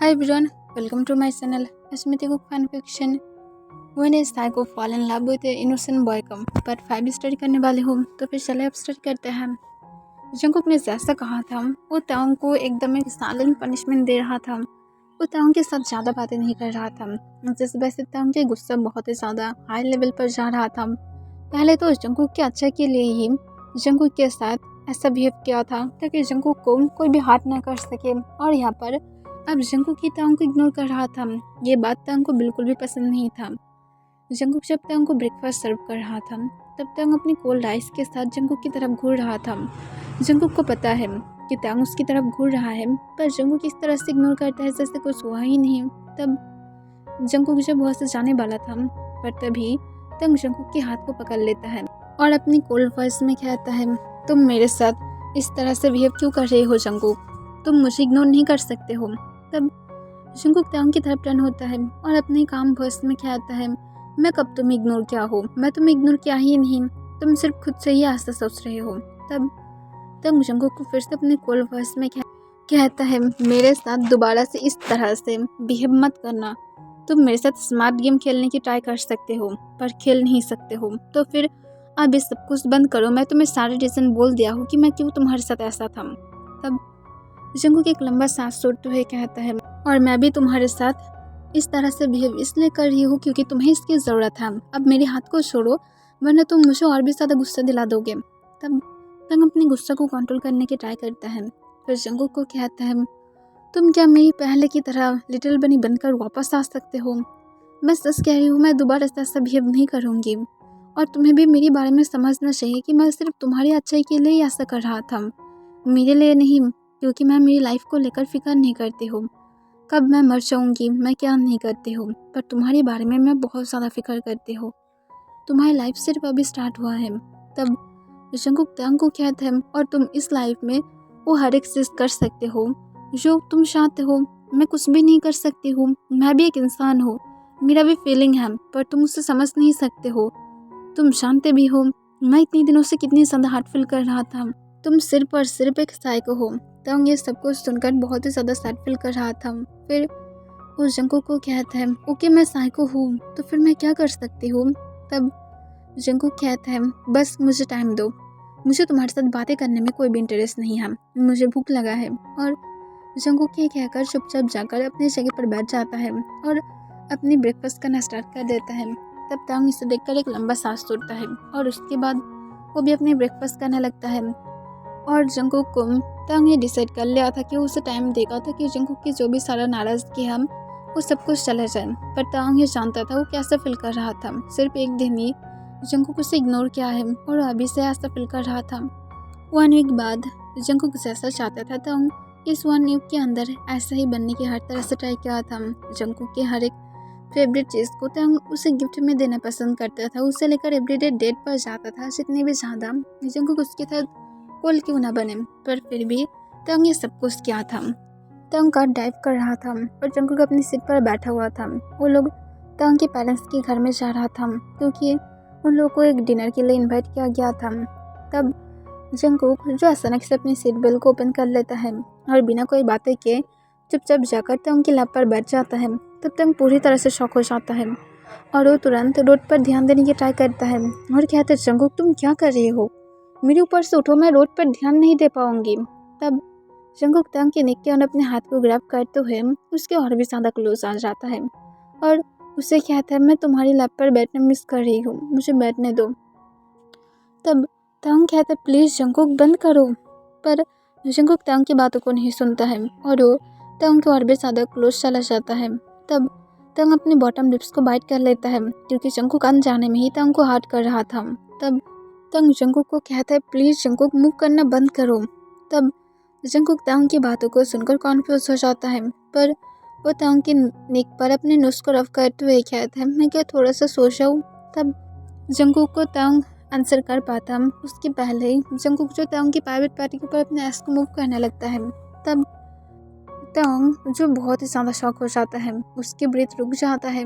Hi everyone, welcome to my channel Asmiti Cook Fan Fiction। When a psycho fall in love with a innocent boy कम पर 5 study करने वाले हूँ तो फिर चले अब स्टार्ट करते हैं। जंकुक ने जैसा कहा था वो तांग को एकदम एक साइलेंट पनिशमेंट दे रहा था। वो तांग के साथ ज़्यादा बातें नहीं कर रहा था, जिस वजह से तांग के गुस्सा बहुत ही ज़्यादा हाई लेवल पर जा रहा था। पहले तो जंकुक के अच्छा के लिए ही जंकुक के साथ ऐसा बिहेव किया था ताकि जंकुक को कोई भी हार्ट ना कर सके, और यहाँ पर अब जंकुक ही तांग को इग्नोर कर रहा था। ये बात तांग को बिल्कुल भी पसंद नहीं था। जंकुक जब तांग को ब्रेकफास्ट सर्व कर रहा था तब तांग अपनी कोल्ड राइस के साथ जंकुक की तरफ घूर रहा था। जंकुक को पता है कि तांग उसकी तरफ घूर रहा है, पर जंकुक इस तरह से इग्नोर करता है जैसे कुछ हुआ ही नहीं। तब जंकुक जब वहाँ से जाने वाला था पर तभी तांग जंकुक के हाथ को पकड़ लेता है और अपनी कोल्ड वॉइस में कहता है, तुम मेरे साथ इस तरह से बिहेव क्यों कर रहे हो जंकुक? तुम मुझे इग्नोर नहीं कर सकते हो। तब जंकुक तांग की तरफ टर्न होता है और अपने काम वॉइस में कहता है, मैं कब तुम्हें इग्नोर किया हो? मैं तुम्हें इग्नोर किया ही नहीं, तुम सिर्फ खुद से ही ऐसा सोच रहे हो। तब जंकुक को फिर से अपने कोल्ड वॉइस में कहता है, मेरे साथ दोबारा से इस तरह से बिहेव मत करना। तुम मेरे साथ स्मार्ट गेम खेलने की ट्राई कर सकते हो पर खेल नहीं सकते हो, तो फिर अब ये सब कुछ बंद करो। मैं तुम्हें सारे रीज़न बोल दिया हूँ कि मैं क्यों तुम्हारे साथ ऐसा था। तब जंकुक एक लंबा सांस छोड़ते हुए कहता है, और मैं भी तुम्हारे साथ इस तरह से बिहेव इसलिए कर रही हूँ क्योंकि तुम्हें इसकी ज़रूरत है। अब मेरे हाथ को छोड़ो वरना तुम मुझे और भी ज़्यादा गुस्सा दिला दोगे। तब तंग अपने गुस्सा को कंट्रोल करने की ट्राई करता है। फिर जंकुक को कहता है, तुम क्या मेरी पहले की तरह लिटिल बनी बनकर वापस आ सकते हो? मैं सच कह रही हूँ, मैं दोबारा ऐसा बिहेव नहीं करूँगी। और तुम्हें भी मेरे बारे में समझना चाहिए कि मैं सिर्फ तुम्हारी अच्छाई के लिए ही ऐसा कर रहा था, मेरे लिए नहीं, क्योंकि मैं मेरी लाइफ को लेकर फिक्र नहीं करती हूँ। कब मैं मर जाऊँगी मैं क्या नहीं करती हूँ, पर तुम्हारे बारे में मैं बहुत ज़्यादा फिक्र करती हूँ। तुम्हारी लाइफ सिर्फ अभी स्टार्ट हुआ है। तब जंकुक तांग को कहता है, और तुम इस लाइफ में वो हर एक चीज़ कर सकते हो जो तुम चाहते हो। मैं कुछ भी नहीं कर सकती हूँ, मैं भी एक इंसान हूँ, मेरा भी फीलिंग है, पर तुम उसे समझ नहीं सकते हो। तुम जानते भी हो मैं इतने दिनों से कितनी ज़्यादा हार्ट फील कर रहा था। तुम सिर्फ और सिर्फ एक साइको हो। तांग ये सब कुछ सुनकर बहुत ही ज़्यादा सैड फील कर रहा था। फिर वो जंकुक को कहता है, ओके मैं साइको हूँ तो फिर मैं क्या कर सकती हूँ? तब जंकुक कहता है, बस मुझे टाइम दो, मुझे तुम्हारे साथ बातें करने में कोई भी इंटरेस्ट नहीं है, मुझे भूख लगा है। और जंकुक ये कहकर चुपचाप जाकर अपनी जगह पर बैठ जाता है और अपनी ब्रेकफास्ट करना स्टार्ट कर देता है। तब तांग इसे देखकर एक लंबा सांस छोड़ता है और उसके बाद वो भी अपनी ब्रेकफास्ट करने लगता है। और जंकुक को तांग ये डिसाइड कर लिया था कि उसे टाइम देगा ताकि जंकुक की जो भी सारा नाराज़गी हम वो सब कुछ चले जाए। पर तांग ये जानता था वो कैसा फील कर रहा था। सिर्फ एक दिन ही जंकुक उसे इग्नोर किया है और अभी से ऐसा फील कर रहा था। 1 वीक बाद जंकुक जैसा चाहता था तांग इस 1 वीक के अंदर ऐसा ही बनने की हर तरह से ट्राई किया था। जंकुक के हर एक फेवरेट चीज़ को तांग उसे गिफ्ट में देना पसंद करता था, उसे लेकर एवरीडे डेट पर जाता था। जितने भी ज़्यादा जंकुक उसके साथ कोल क्यों ना बने, पर फिर भी तांग ये सब कुछ किया था। तांग कार ड्राइव कर रहा था और जंकुक अपनी सीट पर बैठा हुआ था। वो लोग तांग के पेरेंट्स के घर में जा रहा था क्योंकि उन लोगों को एक डिनर के लिए इनवाइट किया गया था। तब जंकुक जो अचानक से अपनी सीट बेल्ट को ओपन कर लेता है और बिना कोई बातें किए चुपचाप जाकर तांग की लैप पर बैठ जाता है। तब तांग पूरी तरह से शॉक हो जाता है और वो तुरंत रोड पर ध्यान देने की ट्राई करता है और कहता है, जंकुक तुम क्या कर रहे हो? मेरे ऊपर से उठो, मैं रोड पर ध्यान नहीं दे पाऊंगी। तब जंकुक तांग के नेक के और अपने हाथ को ग्रैब करते हुए उसके और भी ज़्यादा क्लोज आ जाता है और उसे कहता है, मैं तुम्हारी लैप पर बैठना मिस कर रही हूँ, मुझे बैठने दो। तब तांग कहता है, प्लीज़ जंकुक बंद करो। पर जंकुक तांग की बातों को नहीं सुनता है और वो तांग के और भी ज़्यादा क्लोज चला जाता है। तब तांग अपने बॉटम लिप्स को बाइट कर लेता है क्योंकि जंकुक अनजाने में ही तांग को हार्ट कर रहा था। तब तांग जंकुक को कहता है, प्लीज़ जंकुक मूव करना बंद करो। तब जंकुक तांग की बातों को सुनकर कॉन्फ्यूज हो जाता है, पर वो तांग की नेक पर अपने नोज को रफ करते हुए कहता है, मैं क्या थोड़ा सा सो जाऊँ? तब जंकुक को तांग आंसर कर पाता उसके पहले ही जंकुक जो तांग की प्राइवेट पार्टी के ऊपर अपने एस को मूव करने लगता है। तब तांग जो बहुत ही ज़्यादा शॉक हो जाता है, उसकी ब्रीथ रुक जाता है।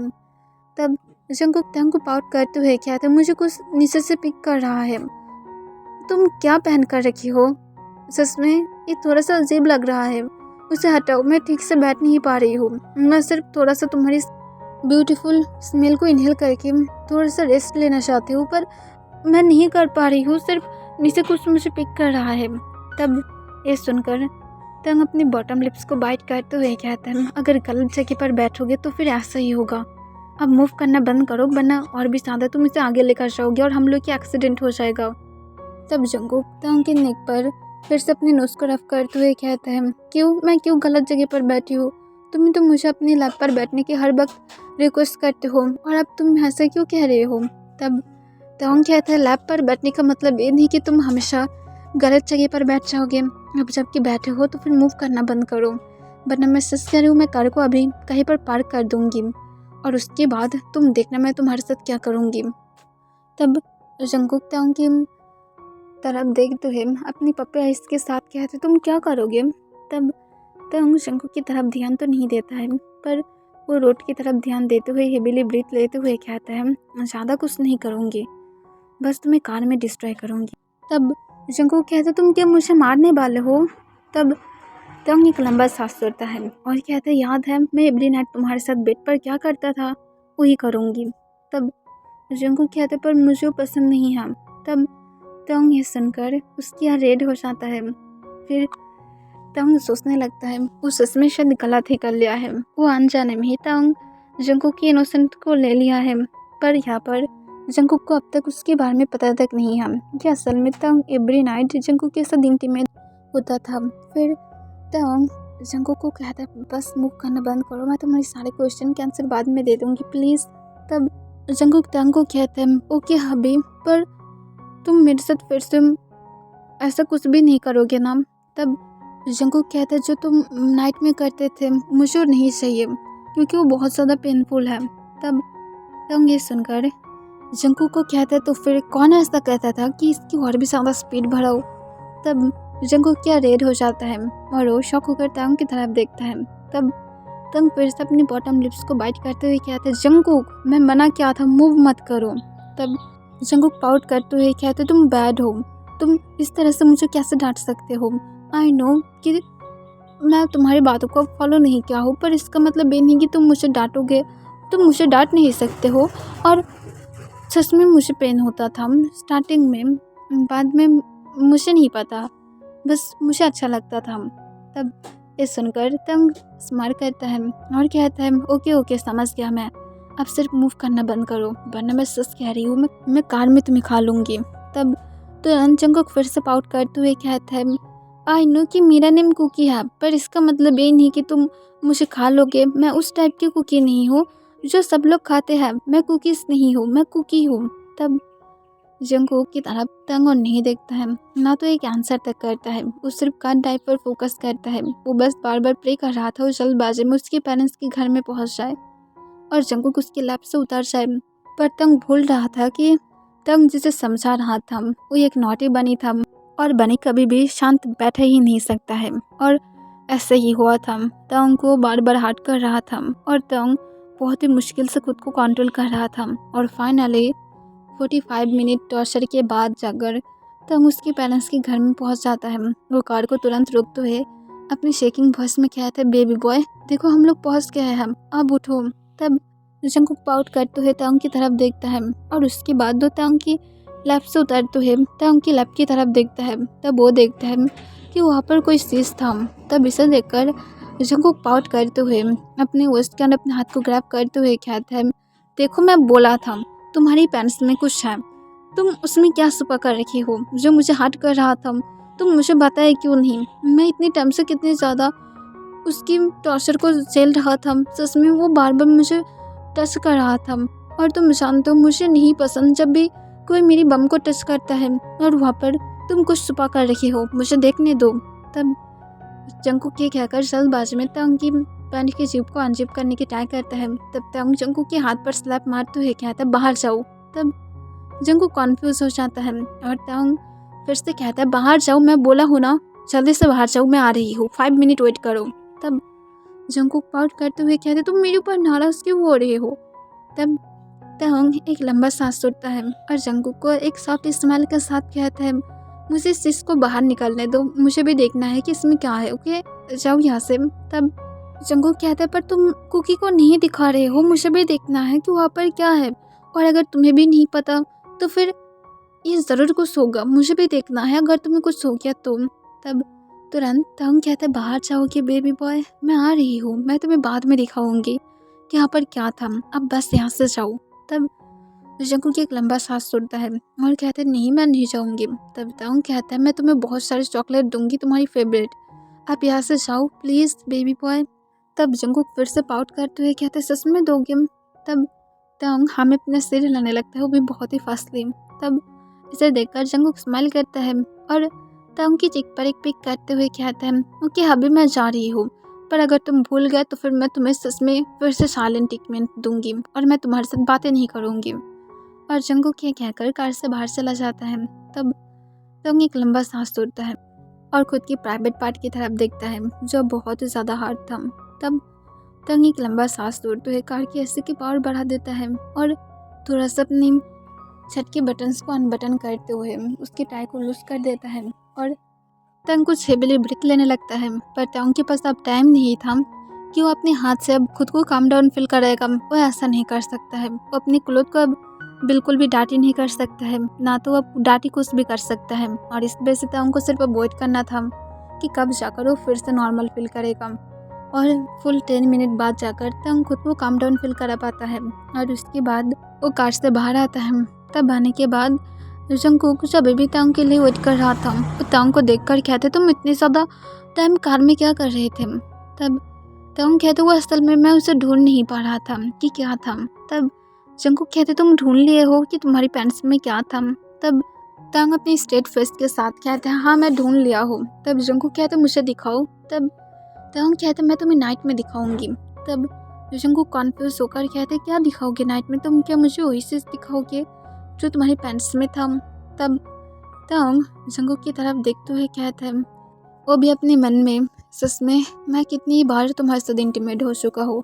तब जंकुक तांग को पाउट करते हुए कहता है, मुझे कुछ नीचे से पिक कर रहा है, तुम क्या पहन कर रखी हो? सच में ये थोड़ा सा अजीब लग रहा है। उसे हटाओ, मैं ठीक से बैठ नहीं पा रही हूँ। मैं सिर्फ थोड़ा सा तुम्हारी ब्यूटीफुल स्मेल को इनहेल करके थोड़ा सा रेस्ट लेना चाहती हूँ, पर मैं नहीं कर पा रही हूँ, सिर्फ नीचे कुछ मुझे पिक कर रहा है। तब ये सुनकर तंग अपनी बॉटम लिप्स को बाइट करते हुए कहता है, अगर गलत जगह पर बैठोगे तो फिर ऐसा ही होगा। अब मूव करना बंद करो, वरना और भी ज़्यादा तुम इसे आगे लेकर जाओगे और हम लोग की एक्सीडेंट हो जाएगा। तब जंगकुक तंग के नेक पर फिर से अपने नोज को रफ करते हुए कहता है, मैं क्यों गलत जगह पर बैठी हूँ? तुम तो मुझे अपनी लैब पर बैठने की हर वक्त रिक्वेस्ट करते हो और अब तुम ऐसा क्यों कह रहे हो? तब तंग कहता है, लैब पर बैठने का मतलब ये नहीं कि तुम हमेशा गलत जगह पर बैठ जाओगे। अब जबकि बैठे हो तो फिर मूव करना बंद करो, वरना मैं सच कह रही हूँ, मैं कार को अभी कहीं पर पार्क कर दूंगी और उसके बाद तुम देखना मैं तुम्हारे साथ क्या करूँगी। तब जंगकुक तंग की तरफ देखते हुए अपनी पप्पी इसके साथ कहते, तुम क्या करोगे? तब तंग जंगकुक की तरफ ध्यान तो नहीं देता है, पर वो रोड की तरफ ध्यान देते हुए हेवीली ब्रीथ लेते हुए कहता है, ज़्यादा कुछ नहीं करूँगी, बस तुम्हें कार में डिस्ट्रॉय करूँगी। तब जंगकुक कहता, तुम क्या मुझे मारने वाले हो? तब तंग एक लंबा सांस लेता है और कहता है, याद है मैं एवरी नाइट तुम्हारे साथ बेड पर क्या करता था, वही करूँगी। तब जंगकुक कहता, पर मुझे वो पसंद नहीं है। तब तंग ये सुनकर उसकी यहाँ रेड हो जाता है। फिर तंग सोचने लगता है वो सच में शायद गलत ही कर लिया है, वो अनजाने में ही तंग जंगकुक की इनोसेंट को ले लिया है। पर यहाँ पर जंगकुक को अब तक उसके बारे में पता तक नहीं है कि असल में तंग एवरी नाइट जंगकुक के साथ इंटीमेट होता था। फिर तंग जंगकुक को कहता है, बस मूव करना बंद करो, मैं तुम्हारे सारे क्वेश्चन के आंसर बाद में दे दूँगी प्लीज़। तब जंगकुक तंग को कहता है, ओके हबी, पर तुम मेरे साथ फिर से ऐसा कुछ भी नहीं करोगे ना? तब जंगकुक कहता है, जो तुम नाइट में करते थे मुझे वो नहीं चाहिए, क्योंकि वो बहुत ज़्यादा पेनफुल है। तब तंग ये सुनकर जंगकुक को कहता है, तो फिर कौन ऐसा कहता था कि इसकी और भी ज़्यादा स्पीड बढ़ाओ? तब जंगकुक क्या रेड हो जाता है और वो शॉक होकर तंग की तरफ देखता है। तब तंग फिर से अपनी बॉटम लिप्स को बाइट करते हुए कहते हैं, जंगकुक मैं मना किया था, मूव मत करो। तब जंगकुक पाउट करते हुए कहते, तुम बैड हो, तुम इस तरह से मुझे कैसे डांट सकते हो? आई नो कि मैं तुम्हारी बातों को फॉलो नहीं किया हूँ, पर इसका मतलब ये नहीं कि तुम मुझे डांटोगे। तुम मुझे डांट नहीं सकते हो, और सच में मुझे पेन होता था स्टार्टिंग में, बाद में मुझे नहीं पता, बस मुझे अच्छा लगता था। तब ये सुनकर तंग स्माइल करता है और कहता है, ओके ओके समझ गया मैं, अब सिर्फ मूव करना बंद करो, वरना मैं सच कह रही हूँ, मैं कार में तुम्हें खा लूँगी। तब तुरंत जंगकुक फिर से पाउट करते हुए कहता है, आई नो कि मेरा नेम कुकी है, पर इसका मतलब ये नहीं कि तुम मुझे खा लोगे। मैं उस टाइप की कुकी नहीं हूँ जो सब लोग खाते हैं, मैं कुकीज़ नहीं हूँ, मैं कुकी हूँ। तब जंगकुक की तरफ तंग और नहीं देखता है, ना तो एक आंसर तक करता है, वो सिर्फ कार ड्राइव पर फोकस करता है। वो बस बार बार प्रे कर रहा था वो जल्दबाजी में उसके पेरेंट्स के घर में पहुंच जाए और जंगकुक उसके लैब से उतर जाए। पर तंग भूल रहा था कि तंग जिसे समझा रहा था वो एक नॉटी बनी था, और बनी कभी भी शांत बैठा ही नहीं सकता है। और ऐसे ही हुआ था, तंग को बार बार हर्ट कर रहा था और तंग बहुत ही मुश्किल से खुद को कंट्रोल कर रहा था। और फाइनली 45 मिनट टॉर्चर के बाद जाकर तंग उसके पेरेंट्स के घर में पहुंच जाता है। वो कार को तुरंत रोकते हुए अपनी शेकिंग वॉइस में कहता है, बेबी बॉय देखो हम लोग पहुंच गए हैं, अब उठो। तब जंगकुक पाउट करते हुए तंग की तरफ देखता है और उसके बाद दो तंग की लैब से उतरते हुए तंग की लैब की तरफ देखता है। तब वो देखता है कि वहाँ पर कोई चीज़ था। तब इसे देखकर जंगकुक पाउट करते हुए अपने वेस्ट के अंदर अपने हाथ को ग्रैब करते हुए कहता है, देखो मैं बोला था तुम्हारी पैंट्स में कुछ है, तुम उसमें क्या छुपा कर रखी हो जो मुझे हर्ट कर रहा था? तुम मुझे बताए क्यों नहीं? मैं इतनी टाइम से कितनी ज़्यादा उसकी टॉर्चर को झेल रहा था, सच में वो बार बार मुझे टच कर रहा था। और तुम जानते हो मुझे नहीं पसंद जब भी कोई मेरी बम को टच करता है, और वहाँ पर तुम कुछ छुपा कर रखी हो, मुझे देखने दो। तब जंगकुक ये कहकर जल्दबाजी में तंग की पैंट की जिप को अनजिप करने की ट्राई करता है। तब तंग जंगकुक के हाथ पर स्लैप मारते हुए कहता है, बाहर जाओ। तब जंगकुक कॉन्फ्यूज हो जाता है और तंग फिर से कहता है, बाहर जाओ, मैं बोला हूँ ना, जल्दी से बाहर जाओ, मैं आ रही हूँ, 5 मिनट वेट करो। तब जंगकुक पाउट करते हुए कहते, तुम मेरे ऊपर नाराज क्यों हो रहे हो? तब तंग एक लंबा सांस छोड़ता है और जंगकुक को एक सॉफ्ट स्माइल के साथ कहता है, मुझे इस चीज़ को बाहर निकलने दो, मुझे भी देखना है कि इसमें क्या है, ओके? जाओ यहाँ से। तब जंगकुक कहता है पर तुम कुकी को नहीं दिखा रहे हो, मुझे भी देखना है कि वहाँ पर क्या है, और अगर तुम्हें भी नहीं पता तो फिर ये ज़रूर कुछ होगा, मुझे भी देखना है अगर तुम्हें कुछ हो गया तो। तब तुरंत तंग कहता है बाहर जाओगे बेबी बॉय, मैं आ रही हूँ, मैं तुम्हें बाद में दिखाऊंगी कि यहाँ पर क्या था, अब बस यहाँ से जाओ। तब जंगकुक एक लंबा सांस छोड़ता है और कहता है नहीं मैं नहीं जाऊँगी। तब तंग कहता है मैं तुम्हें बहुत सारे चॉकलेट दूंगी, तुम्हारी फेवरेट, आप यहाँ से जाओ प्लीज़ बेबी बॉय। तब जंगकुक फिर से पाउट करते हुए कहते सच में दोगे? तब तंग हमें अपने सिर हिलाने लगता है, वो भी बहुत ही फास्टली। तब इसे देखकर जंगकुक स्माइल करता है और तंग की चिक पर एक पिक करते हुए कहता है ओके अभी मैं जा रही हूँ, पर अगर तुम भूल गए तो फिर मैं तुम्हें सच में फिर से साइलेंट ट्रीटमेंट दूंगी और मैं तुम्हारे साथ बातें नहीं करूँगी। और जंगकुक ये कहकर कार से बाहर चला जाता है। तब तंग एक लंबा सांस छोड़ता है और खुद की प्राइवेट पार्ट की तरफ देखता है जो बहुत ही ज़्यादा हार्ड था। तब तंग एक लंबा सांस छोड़ते हुए कार की एसी की पावर बढ़ा देता है और थोड़ा सा अपनी छत के बटन्स को अनबटन करते हुए उसकी टाई को लूज कर देता है और तंग कुछ हेविली ब्रेक लेने लगता है। पर तंग के पास अब टाइम नहीं था कि वो अपने हाथ से अब खुद को काम डाउन फील करेगा, वो ऐसा नहीं कर सकता है। वो अपनी क्लोथ को अब बिल्कुल भी डांटी नहीं कर सकता है, ना तो अब डांटी कुछ भी कर सकता है, और इस वजह से तंग को सिर्फ अवॉइड करना था कि कब जाकर वो फिर से नॉर्मल फील करेगा। और फुल 10 मिनट बाद जाकर तंग खुद को काम डाउन फील करा पाता है और उसके बाद वो कार से बाहर आता है। तब आने के बाद जंगकुक जब अभी तंग के लिए वेट कर रहा था, वो तंग को देखकर कहते तुम इतने ज़्यादा टाइम कार में क्या कर रहे थे? तब तंग कहते वो असल में मैं उसे ढूंढ नहीं पा रहा था कि क्या था। तब जंगकुक कहते तुम ढूंढ लिए हो कि तुम्हारी पैंट्स में क्या था? तब तंग अपनी स्ट्रेट फेस के साथ कहते हैं हाँ मैं ढूंढ लिया हूँ। तब जंगकुक कहते मुझे दिखाओ। तब तंग कहते मैं तुम्हें नाइट में दिखाऊंगी। तब जंगकुक कॉन्फ्यूज होकर कहते क्या दिखाओगे नाइट में, तुम क्या मुझे वही चीज़ दिखाओगे जो तुम्हारी पैंट्स में था? तब तंग जंगकुक की तरफ देखते हुए कहते हैं वो भी अपने मन में सच में मैं कितनी बार तुम्हारे साथ इंटीमेट हो चुका हूँ,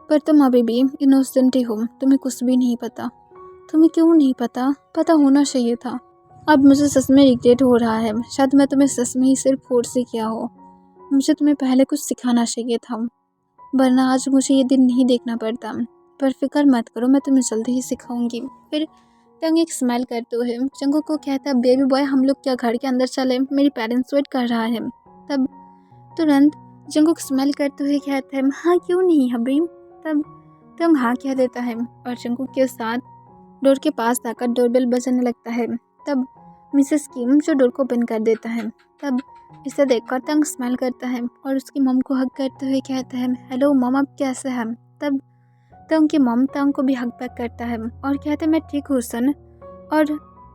पर तुम अभी भी इनोसेंट ही हो, तुम्हें कुछ भी नहीं पता। तुम्हें क्यों नहीं पता? पता होना चाहिए था। अब मुझे सच में रिग्रेट हो रहा है, शायद मैं तुम्हें सच में ही सिर्फ फोर्स ही किया हो, मुझे तुम्हें पहले कुछ सिखाना चाहिए था, वरना आज मुझे ये दिन नहीं देखना पड़ता। पर फिक्र मत करो, मैं तुम्हें जल्दी ही सिखाऊंगी। फिर तंग एक स्माइल करते हुए जंगकुक को कहता है बेबी बॉय हम लोग क्या घर के अंदर चले, मेरी पेरेंट्स वेट कर रहा है। तब तुरंत जंगकुक स्माइल करते हुए कहता है हाँ क्यों नहीं हबीब। तब तंग हाँ कह देता है और जंगकुक के साथ डोर के पास जाकर डोरबेल बजने लगता है। तब मिसेस किम जो डोर को बंद कर देता है। तब इसे देखकर तंग स्माइल करता है और उसकी मम को हग करते हुए कहता है हेलो मम आप कैसे हैं? तब तंग की मम तंग को भी हग बैक करता है और कहते हैं मैं ठीक हूँ सन। और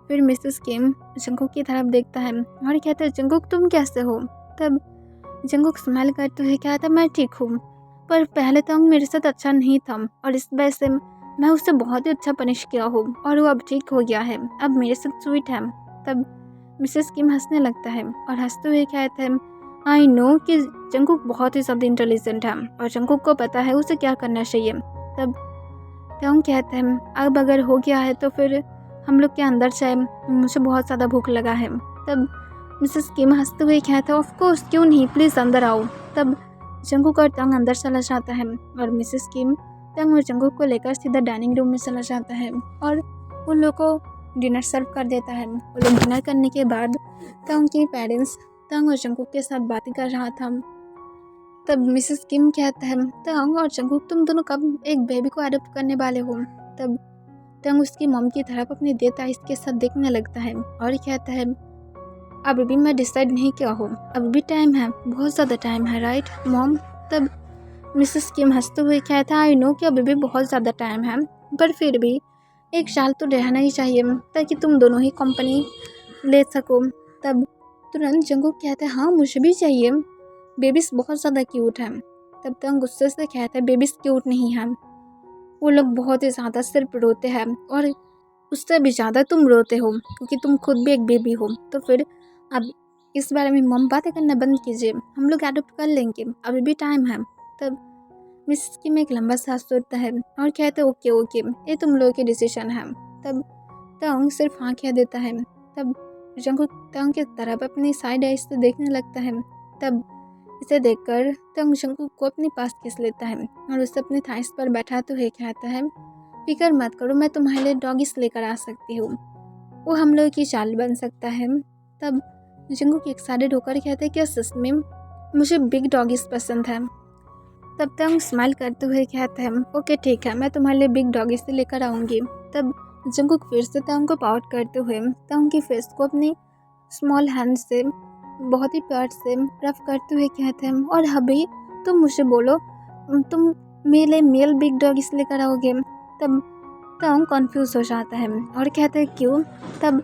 फिर मिसेस किम जंगकुक की तरफ देखता है और कहते हैं जंगकुक तुम कैसे हो? तब जंगकुक स्माइल करते हुए कहता है मैं ठीक हूँ, पर पहले तंग मेरे साथ अच्छा नहीं था और इस वजह से मैं उसे बहुत ही अच्छा पनिश किया हूँ और वो अब ठीक हो गया है, अब मेरे साथ स्वीट है। तब मिसेस किम हंसने लगता है और हंसते हुए कहते हैं आई नो कि जंगकुक बहुत ही ज़्यादा इंटेलिजेंट है और जंगकुक को पता है उसे क्या करना चाहिए। तब तंग कहते हैं अब अगर हो गया है तो फिर हम लोग के अंदर जाए, मुझे बहुत ज़्यादा भूख लगा है। तब मिसेस किम हंसते हुए कहते हैं ऑफ कोर्स क्यों नहीं, प्लीज़ अंदर आओ। तब जंगकुक और तंग अंदर चला जाता है और मिसेस किम तंग और जंगकुक को लेकर सीधा डाइनिंग रूम में चला जाता है और उन लोग को डिनर सर्व कर देता है। वो लोग डिनर करने के बाद तंग के पेरेंट्स तंग और जंगकुक के साथ बातें कर रहा था। तब मिसेस किम कहता है तंग और जंगकुक तुम दोनों कब एक बेबी को अडॉप्ट करने वाले हो? तब तंग उसकी मम की तरफ अपने देता इसके साथ देखने लगता है और कहता है अभी भी मैं डिसाइड नहीं किया हूँ, अभी भी टाइम है, बहुत ज़्यादा टाइम है राइट मॉम। तब मिसेस किम हंसते हुए कहता है आई नो कि अभी भी बहुत ज़्यादा टाइम है, पर फिर भी 1 साल तो रहना ही चाहिए ताकि तुम दोनों ही कंपनी ले सको। तब तुरंत जंगकुक कहता है हाँ मुझे भी चाहिए, बेबीज बहुत ज़्यादा क्यूट है। तब तंग गुस्से से कहता है बेबीज क्यूट नहीं है, वो लोग बहुत ही ज़्यादा सिर्फ रोते हैं और उससे भी ज़्यादा तुम रोते हो क्योंकि तुम खुद भी एक बेबी हो। तो फिर अब इस बारे में मम बातें करना बंद कीजिए, हम लोग अडॉप्ट कर लेंगे, अभी भी टाइम है। तब मिसेस किम एक लंबा सांस छोड़ता है और कहते ओके ओके ये तुम लोगों की डिसीजन है। तब तंग सिर्फ हाँ कह देता है। तब जंगकुक तंग की तरफ अपनी साइड आइज से देखने लगता है। तब इसे देखकर तंग जंगकुक को अपने पास खींच लेता है और उसे अपने थाइस पर बैठाते हुए कहता है, फिक्र मत करो, मैं तुम्हारे लिए डॉगीज लेकर आ सकती हूँ, वो हम लोग की चाल बन सकता है। तब जंगकुक एक्साइटेड होकर कहते हैं, क्या सच में मुझे बिग डॉगीज पसंद है। तब तंग स्माइल करते हुए कहते हैं, ओके ठीक है, मैं तुम्हारे लिए बिग डॉगीज से लेकर आऊँगी। तब जंगकुक फिर से तंग को पाउट करते हुए तंग की फेस को अपनी स्मॉल हैंड से बहुत ही प्यार से रफ करते हुए कहते हैं, और अभी तुम मुझे बोलो, तुम मेरे लिए मेल बिग डॉगीज लेकर आओगे। तब तंग कॉन्फ्यूज हो जाता है और कहते हैं, क्यों। तब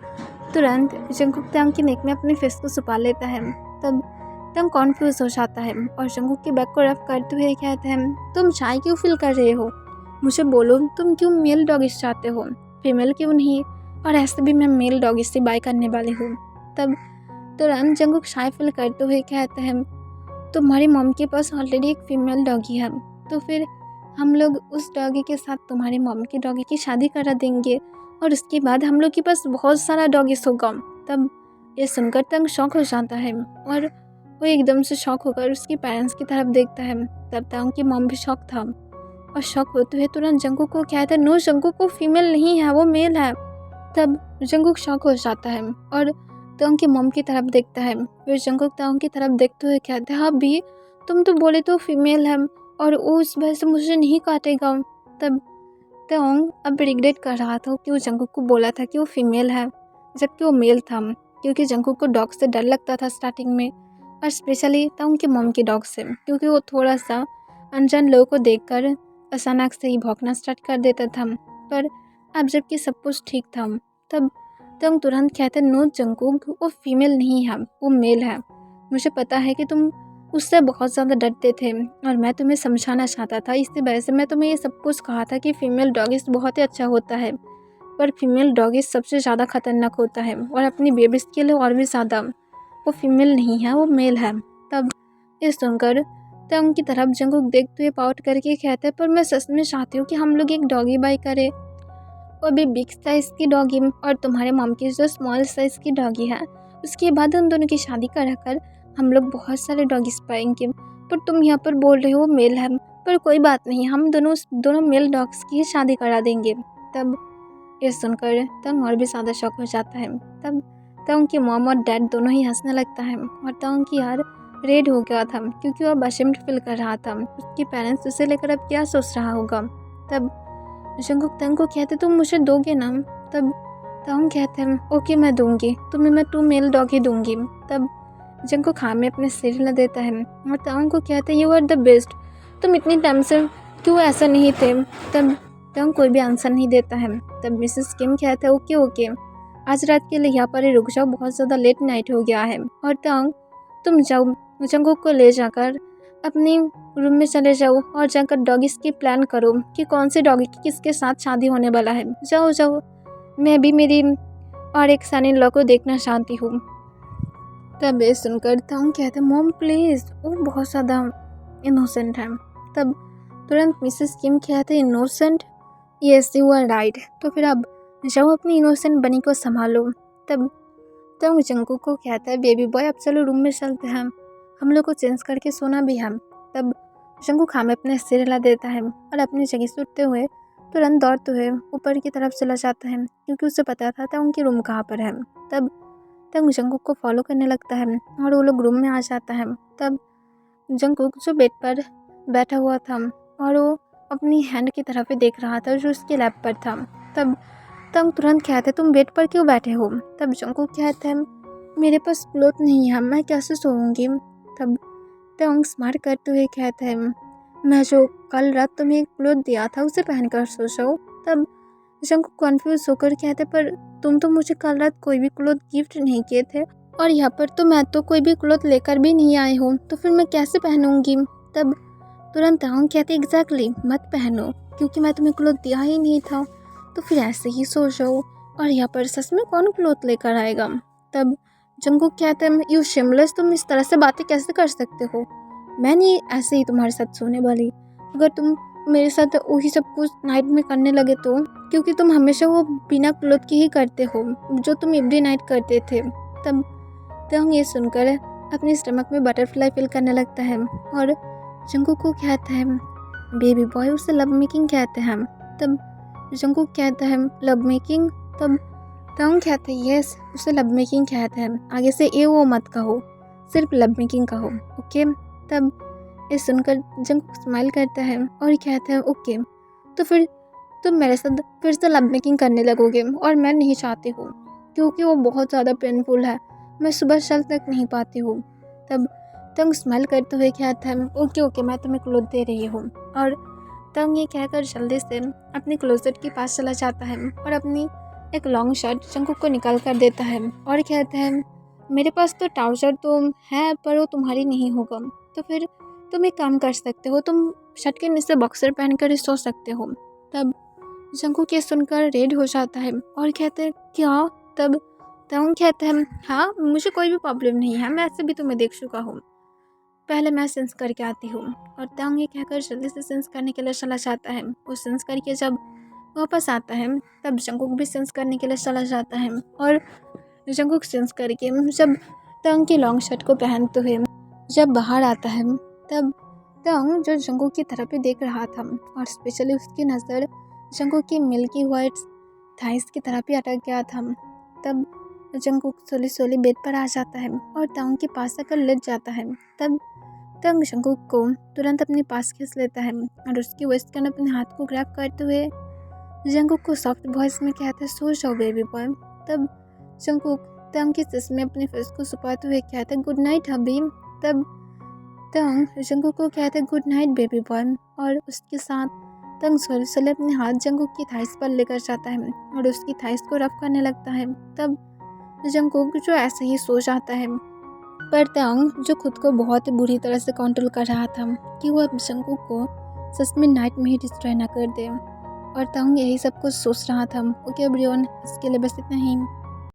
तुरंत जंगकुक तंग की नेक में अपने फेस को छुपा लेता है। तब तंग कॉन्फ्यूज हो जाता है और जंगकुक के बैग को रफ करते हुए कहते हैं, तुम शाय क्यों फील कर रहे हो, मुझे बोलो, तुम क्यों मेल डॉगीज चाहते हो, फीमेल क्यों नहीं, और ऐसे भी मैं मेल डॉगीज से बाय करने वाली हूँ। तब तुरंत जंगकुक शाय फील करते हुए कहते हैं, तुम्हारी मॉम के पास ऑलरेडी एक फीमेल डॉगी है, तो फिर हम लोग उस डॉगी के साथ तुम्हारी मॉम की डॉगी की शादी करा देंगे और उसके बाद हम लोग के पास बहुत सारा डॉगीज होगा। तब ये सुनकर तंग शॉक हो जाता है और वो एकदम से शॉक होकर उसके पेरेंट्स की तरफ देखता है। तब तंग की मॉम भी शॉक था और शॉक होते हुए तुरंत जंगकुक को कहता है, नो, जंगकुक को फीमेल नहीं है, वो मेल है। तब जंगकुक शॉक हो जाता है और तंग की मॉम की तरफ देखता है। फिर जंगकुक तंग की तरफ देखते हुए कहता है, हाँ भी, तुम तो बोले तो फीमेल है और वो उस वजह से मुझे नहीं काटेगा। तब तंग अब रिग्रेट कर रहा था कि वो जंगकुक को बोला था कि वो फीमेल है जबकि वो मेल था, क्योंकि जंगकुक को डॉग से डर लगता था स्टार्टिंग में, और स्पेशली तंग की मॉम की डॉग से, क्योंकि वो थोड़ा सा अनजान लोगों को देखकर अचानक से ही भौंकना स्टार्ट कर देता था। पर अब जबकि सब कुछ ठीक था, तब तंग तुरंत कहते, नो जंगकुक, वो फीमेल नहीं है, वो मेल है। मुझे पता है कि तुम उससे बहुत ज़्यादा डरते थे और मैं तुम्हें समझाना चाहता था, इसी वजह से मैं तुम्हें ये सब कुछ कहा था कि फ़ीमेल डॉगीज बहुत ही अच्छा होता है, पर फीमेल डॉगीज सबसे ज़्यादा खतरनाक होता है और अपनी बेबीज़ के लिए और भी ज़्यादा। वो फीमेल नहीं है, वो मेल है। तब ये सुनकर तंग की तरफ जंगकुक देखते हुए पाउट करके कहते, पर मैं सच में चाहती हूँ कि हम लोग एक डॉगी बाय करें, वो भी बिग साइज़ की डॉगी, और तुम्हारे मॉम की जो स्मॉल साइज़ की डॉगी है, उसके बाद उन दोनों की शादी कराकर हम लोग बहुत सारे डॉगीज पाएंगे। पर तुम यहाँ पर बोल रहे हो मेल है, पर कोई बात नहीं, हम दोनों मेल डॉग्स की ही शादी करा देंगे। तब ये सुनकर तंग और भी ज़्यादा शॉक हो जाता है। तब तंग की मॉम और डैड दोनों ही हंसने लगता है और तंग की यार रेड हो गया था, क्योंकि वो अब अशेम्ड फील कर रहा था। उसके पेरेंट्स उसे लेकर अब क्या सोच रहा होगा। तब जंगकुक तंग को कहते, तुम मुझे दोगे ना। तब तंग कहते हैं, ओके मैं दूंगी, तुम्हें मैं 2 मेल डॉग ही दूंगी। तब जंगकुक हाँ में अपने सिर हिला देता है और तंग को कहते हैं, यू आर द बेस्ट, तुम इतनी टाइम से क्यों ऐसा नहीं थे। तब तंग कोई भी आंसर नहीं देता है। तब मिसेस किम कहता है, ओके ओके, आज रात के लिए यहाँ पर ही रुक जाओ, बहुत ज़्यादा लेट नाइट हो गया है, और तंग तुम जाओ, जंगकुक को ले जाकर अपनी रूम में चले जाओ और जाकर डॉगीज की प्लान करो कि कौन से डॉगी की किसके साथ शादी होने वाला है। जाओ जाओ, मैं भी मेरी और एक सन इन लॉ को देखना चाहती हूँ। तब ये सुनकर तंग कहते, मॉम प्लीज़, वो बहुत ज़्यादा इनोसेंट है। तब तुरंत मिसेस किम कहते, innocent, yes you are right, तो फिर अब जाओ अपनी इनोसेंट बनी को संभालो। तब जंगकुक को कहता है, बेबी बॉय अब चलो रूम में चलते हैं, हम लोग को चेंज करके सोना भी है। तब जंगकुक हाँ में अपने सिर हिला देता है और अपनी जगह से उठते हुए तुरंत दौड़ते हुए ऊपर की तरफ चला जाता है, क्योंकि उसे पता था उनकी रूम कहाँ पर है। तब जंगकुक को फॉलो करने लगता है और वो लोग रूम में आ जाता है। तब जंगकुक जो बेड पर बैठा हुआ था और वो अपनी हैंड की तरफ ही देख रहा था जो उसके लैप पर था। तब तंग तुरंत कहते, तुम बेड पर क्यों बैठे हो। तब जंगकुक कहते हैं, मेरे पास क्लोथ नहीं है, मैं कैसे सोऊंगी। तब तंग स्मार्ट करते हुए कहते हैं, मैं जो कल रात तुम्हें एक क्लोथ दिया था उसे पहनकर सो जाओ। तब जंगकुक कन्फ्यूज होकर कहते, पर तुम तो मुझे कल रात कोई भी क्लोथ गिफ्ट नहीं किए थे और यहाँ पर तो मैं तो कोई भी क्लोथ लेकर भी नहीं आई हूँ, तो फिर मैं कैसे पहनूंगी। तब तुरंत तंग कहते, एग्जैक्टली, मत पहनो, क्योंकि मैं तुम्हें क्लोथ दिया ही नहीं था, तो फिर ऐसे ही सो जाओ, और यहाँ पर सच में कौन क्लोथ लेकर आएगा। तब जंगकुक कहते हैं, यू शिमलेस, तुम इस तरह से बातें कैसे कर सकते हो, मैं नहीं ऐसे ही तुम्हारे साथ सोने वाली, अगर तुम मेरे साथ वही सब कुछ नाइट में करने लगे तो, क्योंकि तुम हमेशा वो बिना क्लोथ के ही करते हो जो तुम एवरी नाइट करते थे। तब तंग ये सुनकर अपने स्टमक में बटरफ्लाई फील करने लगता है और जंगकुक को कहता है बेबी बॉय उसे लव मेकिंग कहते हैं। तब जंगकुक कहता है लव मेकिंग। तब तांग कहते हैं यस उसे लव मेकिंग कहते हैं, आगे से ए वो मत कहो, सिर्फ लव मेकिंग कहो, ओके। तब ये सुनकर जंगकुक स्माइल करता है और कहता है ओके, तो फिर तुम मेरे साथ फिर से लव मेकिंग करने लगोगे और मैं नहीं चाहती हूँ क्योंकि वो बहुत ज़्यादा पेनफुल है, मैं सुबह चल तक नहीं पाती हूँ। तब तंग स्माइल करते हुए कहता है ओके ओके मैं तुम्हें क्लोथ दे रही हूँ। और तंग ये कहकर जल्दी से अपने क्लोजेट के पास चला जाता है और अपनी एक लॉन्ग शर्ट जंगकुक को निकाल कर देता है और कहता है मेरे पास तो ट्राउज़र तो है पर वो तुम्हारी नहीं होगा, तो फिर तुम एक काम कर सकते हो, तुम शर्ट के नीचे बॉक्सर पहन कर सो सकते हो। तब जंगकुक ये सुनकर रेड हो जाता है और कहते हैं क्या। तब तंग कहता है हाँ मुझे कोई भी प्रॉब्लम नहीं है, मैं ऐसे भी तुम्हें देख चुका हूँ, पहले मैं सेंस करके आती हूँ। और तंग ये कहकर जल्दी से सेंस करने के लिए चला जाता है। वो सेंस करके जब वापस आता है तब जंगकुक भी सेंस करने के लिए चला जाता है और जंगकुक सेंस करके जब तंग की लॉन्ग शर्ट को पहनते हुए जब बाहर आता है तब तंग जो जंगकुक की तरफ ही देख रहा था और स्पेशली उसकी नज़र जंगकुक की मिल्की वाइट थाइस की तरफ ही अटक गया था। तब जंगकुक सोली सोली बेड पर आ जाता है और तंग के पास आकर लेट जाता है। तब तंग जंगकुक को तुरंत अपने पास खींच लेता है और उसकी वेस्ट कर अपने हाथ को ग्रैब करते हुए जंगकुक को सॉफ्ट वॉइस में कहता है सो जाओ बेबी बॉय। तब जंगकुक तंग के चेस्ट में अपने फेस को छुपाते हुए कहता है गुड नाइट हबी। तब तंग जंगकुक को कहता है गुड नाइट बेबी बॉय और उसके साथ तंग सोले सोले अपने हाथ जंगकुक की थाइस पर लेकर जाता है और उसकी थाइस को रफ करने लगता है। तब जंगकुक जो ऐसे ही सो जाता है, पर तंग जो खुद को बहुत ही बुरी तरह से कंट्रोल कर रहा था कि वो अब जंगकुक को सच में नाइट में ही डिस्ट्रॉय ना कर दे। और तंग यही सब कुछ सोच रहा था। ओके एवरीवन, इसके लिए बस इतना ही।